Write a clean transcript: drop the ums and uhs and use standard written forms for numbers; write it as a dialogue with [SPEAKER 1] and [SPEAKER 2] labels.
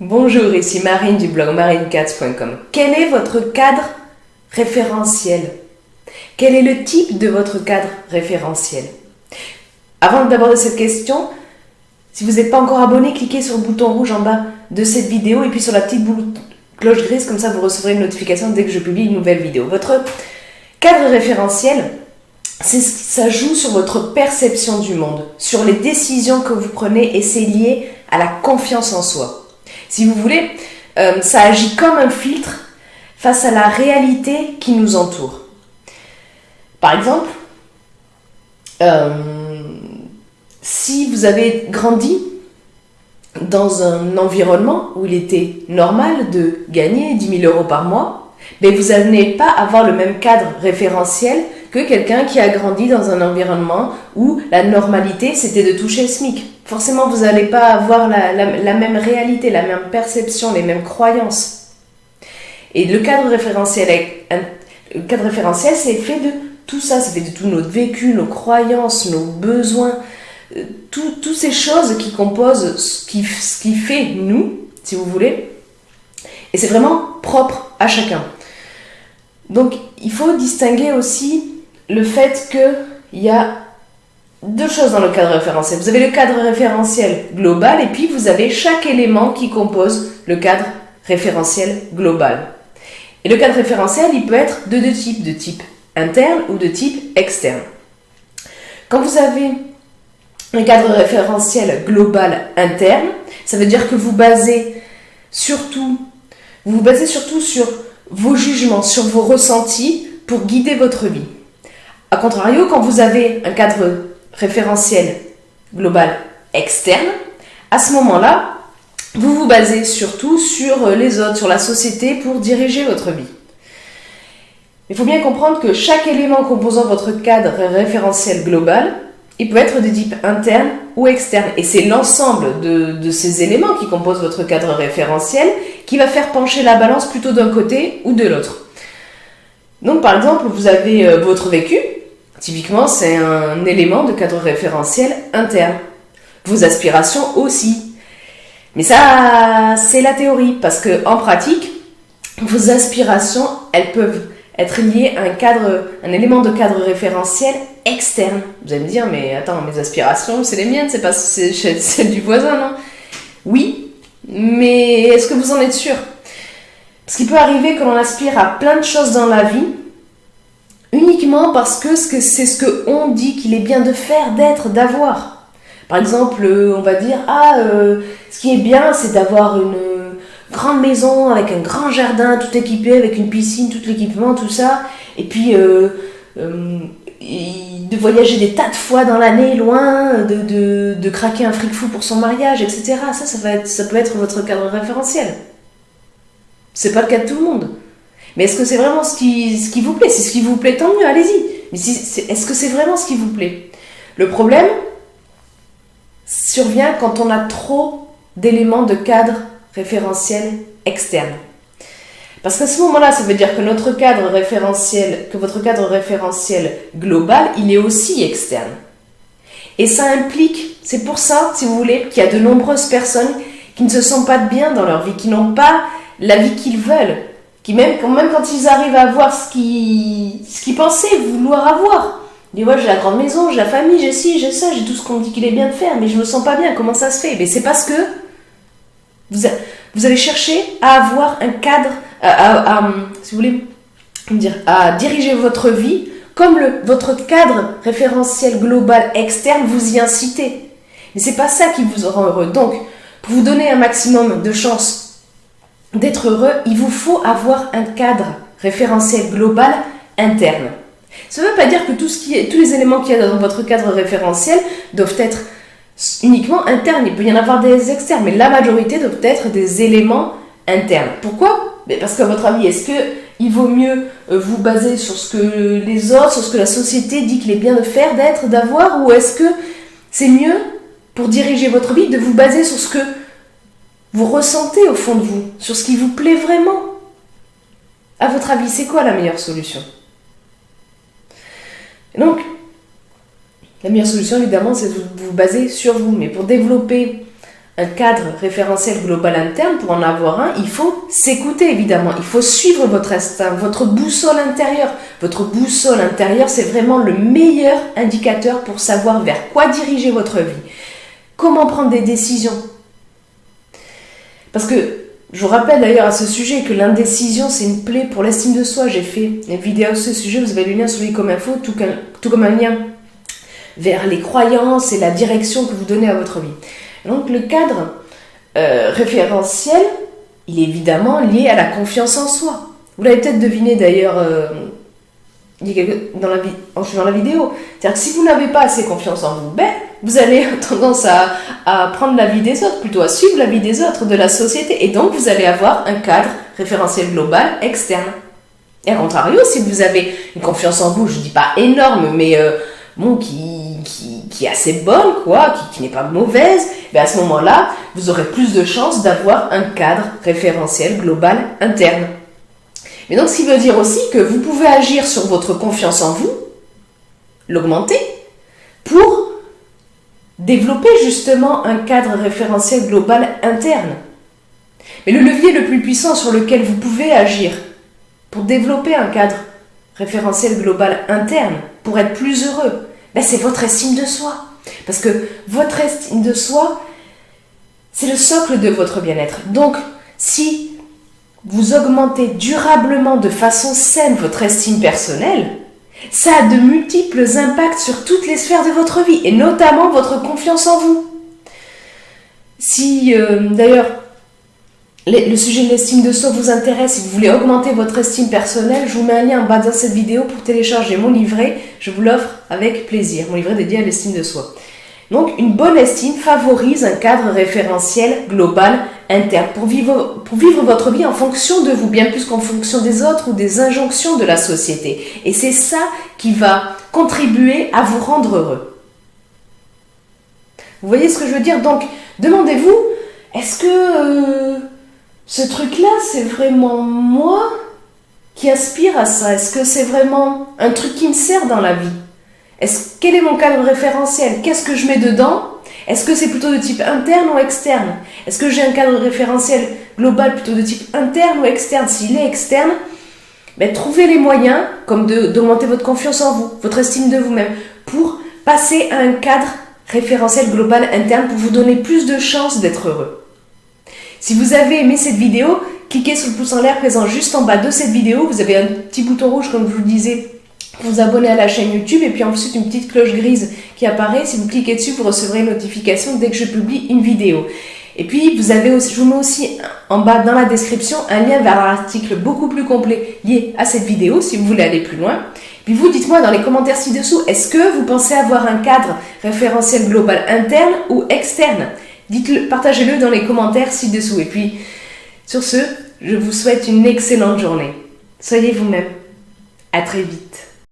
[SPEAKER 1] Bonjour, ici Marine du blog marinecats.com. Quel est votre cadre référentiel? Quel est le type de votre cadre référentiel? Avant d'aborder cette question, si vous n'êtes pas encore abonné, cliquez sur le bouton rouge en bas de cette vidéo et puis sur la petite cloche grise, comme ça vous recevrez une notification dès que je publie une nouvelle vidéo. Votre cadre référentiel, ça joue sur votre perception du monde, sur les décisions que vous prenez et c'est lié à la confiance en soi. Si vous voulez, ça agit comme un filtre face à la réalité qui nous entoure. Par exemple, si vous avez grandi dans un environnement où il était normal de gagner 10 000 € par mois, mais vous n'allez pas avoir le même cadre référentiel que quelqu'un qui a grandi dans un environnement où la normalité c'était de toucher le SMIC. Forcément, vous n'allez pas avoir la même réalité, la même perception, les mêmes croyances. Et le cadre référentiel, c'est fait de tout ça, c'est fait de tout notre vécu, nos croyances, nos besoins, toutes ces choses qui composent ce qui fait nous, si vous voulez. Et c'est vraiment propre à chacun. Donc, il faut distinguer aussi le fait qu'il y a deux choses dans le cadre référentiel. Vous avez le cadre référentiel global et puis vous avez chaque élément qui compose le cadre référentiel global. Et le cadre référentiel, il peut être de deux types, de type interne ou de type externe. Quand vous avez un cadre référentiel global interne, ça veut dire que vous basez surtout sur vos jugements, sur vos ressentis pour guider votre vie. A contrario, quand vous avez un cadre référentiel global externe, à ce moment-là, vous vous basez surtout sur les autres, sur la société pour diriger votre vie. Il faut bien comprendre que chaque élément composant votre cadre référentiel global, il peut être de type interne ou externe. Et c'est l'ensemble de ces éléments qui composent votre cadre référentiel qui va faire pencher la balance plutôt d'un côté ou de l'autre. Donc par exemple, vous avez votre vécu. Typiquement, c'est un élément de cadre référentiel interne. Vos aspirations aussi. Mais ça, c'est la théorie, parce qu'en pratique, vos aspirations, elles peuvent être liées à un élément de cadre référentiel externe. Vous allez me dire, mais attends, mes aspirations, c'est les miennes, c'est pas celles du voisin, non? Oui, mais est-ce que vous en êtes sûr? Parce qu'il peut arriver que l'on aspire à plein de choses dans la vie, uniquement parce que c'est ce qu'on dit qu'il est bien de faire, d'être, d'avoir. Par exemple, on va dire, ce qui est bien, c'est d'avoir une grande maison avec un grand jardin, tout équipé, avec une piscine, tout l'équipement, tout ça. Et puis, de voyager des tas de fois dans l'année, loin, de craquer un fric fou pour son mariage, etc. Ça peut être votre cadre référentiel. C'est pas le cas de tout le monde. Mais est-ce que c'est vraiment ce qui vous plaît? Si ce qui vous plaît, tant mieux, allez-y. Mais est-ce que c'est vraiment ce qui vous plaît? Le problème survient quand on a trop d'éléments de cadre référentiel externe. Parce qu'à ce moment-là, ça veut dire que votre cadre référentiel global, il est aussi externe. Et ça implique, c'est pour ça, si vous voulez, qu'il y a de nombreuses personnes qui ne se sentent pas bien dans leur vie, qui n'ont pas la vie qu'ils veulent, qui même quand ils arrivent à avoir ce qu'ils pensaient vouloir avoir. Ils disent, ouais, j'ai la grande maison, j'ai la famille, j'ai ci, j'ai ça, j'ai tout ce qu'on me dit qu'il est bien de faire, mais je me sens pas bien, comment ça se fait? Mais c'est parce que vous allez chercher à avoir un cadre, si vous voulez dire, à diriger votre vie comme votre cadre référentiel global externe vous y incitez. Mais c'est pas ça qui vous rend heureux. Donc, pour vous donner un maximum de chances d'être heureux, il vous faut avoir un cadre référentiel global interne. Ça ne veut pas dire que tous les éléments qu'il y a dans votre cadre référentiel doivent être uniquement internes. Il peut y en avoir des externes, mais la majorité doivent être des éléments internes. Pourquoi? Parce qu'à votre avis, est-ce qu'il vaut mieux vous baser sur ce que les autres, sur ce que la société dit qu'il est bien de faire, d'être, d'avoir, ou est-ce que c'est mieux, pour diriger votre vie, de vous baser sur ce que vous ressentez au fond de vous, sur ce qui vous plaît vraiment? À votre avis, c'est quoi la meilleure solution? Donc, la meilleure solution, évidemment, c'est de vous baser sur vous. Mais pour développer un cadre référentiel global interne, pour en avoir un, il faut s'écouter évidemment, il faut suivre votre instinct, votre boussole intérieure. Votre boussole intérieure, c'est vraiment le meilleur indicateur pour savoir vers quoi diriger votre vie. Comment prendre des décisions. Parce que, je vous rappelle d'ailleurs à ce sujet que l'indécision, c'est une plaie pour l'estime de soi. J'ai fait une vidéo à ce sujet, vous avez le lien sur Comme Info, tout comme un lien vers les croyances et la direction que vous donnez à votre vie. Donc le cadre référentiel, il est évidemment lié à la confiance en soi. Vous l'avez peut-être deviné d'ailleurs en suivant la vidéo. C'est-à-dire que si vous n'avez pas assez confiance en vous, vous allez tendance à prendre la vie des autres, plutôt à suivre la vie des autres, de la société. Et donc vous allez avoir un cadre référentiel global externe. Et à contrario, si vous avez une confiance en vous, je ne dis pas énorme, mais qui est assez bonne, qui n'est pas mauvaise, à ce moment-là, vous aurez plus de chances d'avoir un cadre référentiel global interne. Mais donc, ce qui veut dire aussi que vous pouvez agir sur votre confiance en vous, l'augmenter, pour développer justement un cadre référentiel global interne. Mais le levier le plus puissant sur lequel vous pouvez agir pour développer un cadre référentiel global interne, pour être plus heureux, c'est votre estime de soi. Parce que votre estime de soi, c'est le socle de votre bien-être. Donc, si vous augmentez durablement de façon saine votre estime personnelle, ça a de multiples impacts sur toutes les sphères de votre vie, et notamment votre confiance en vous. Si, d'ailleurs, le sujet de l'estime de soi vous intéresse, si vous voulez augmenter votre estime personnelle, je vous mets un lien en bas dans cette vidéo pour télécharger mon livret. Je vous l'offre avec plaisir, mon livret dédié à l'estime de soi. Donc, une bonne estime favorise un cadre référentiel global interne pour vivre votre vie en fonction de vous, bien plus qu'en fonction des autres ou des injonctions de la société. Et c'est ça qui va contribuer à vous rendre heureux. Vous voyez ce que je veux dire? Donc, demandez-vous, est-ce que ce truc-là, c'est vraiment moi qui aspire à ça? Est-ce que c'est vraiment un truc qui me sert dans la vie? Quel est mon cadre référentiel? Qu'est-ce que je mets dedans? Est-ce que c'est plutôt de type interne ou externe? Est-ce que j'ai un cadre référentiel global plutôt de type interne ou externe? S'il est externe, trouvez les moyens, comme d'augmenter votre confiance en vous, votre estime de vous-même, pour passer à un cadre référentiel global interne pour vous donner plus de chances d'être heureux. Si vous avez aimé cette vidéo, cliquez sur le pouce en l'air présent juste en bas de cette vidéo. Vous avez un petit bouton rouge, comme je vous le disais, pour vous abonner à la chaîne YouTube, et puis ensuite une petite cloche grise qui apparaît. Si vous cliquez dessus, vous recevrez une notification dès que je publie une vidéo. Et puis, je vous mets aussi en bas dans la description un lien vers un article beaucoup plus complet lié à cette vidéo, si vous voulez aller plus loin. Puis vous, dites-moi dans les commentaires ci-dessous, est-ce que vous pensez avoir un cadre référentiel global interne ou externe? Dites-le, partagez-le dans les commentaires ci-dessous. Et puis, sur ce, je vous souhaite une excellente journée. Soyez vous-même. À très vite.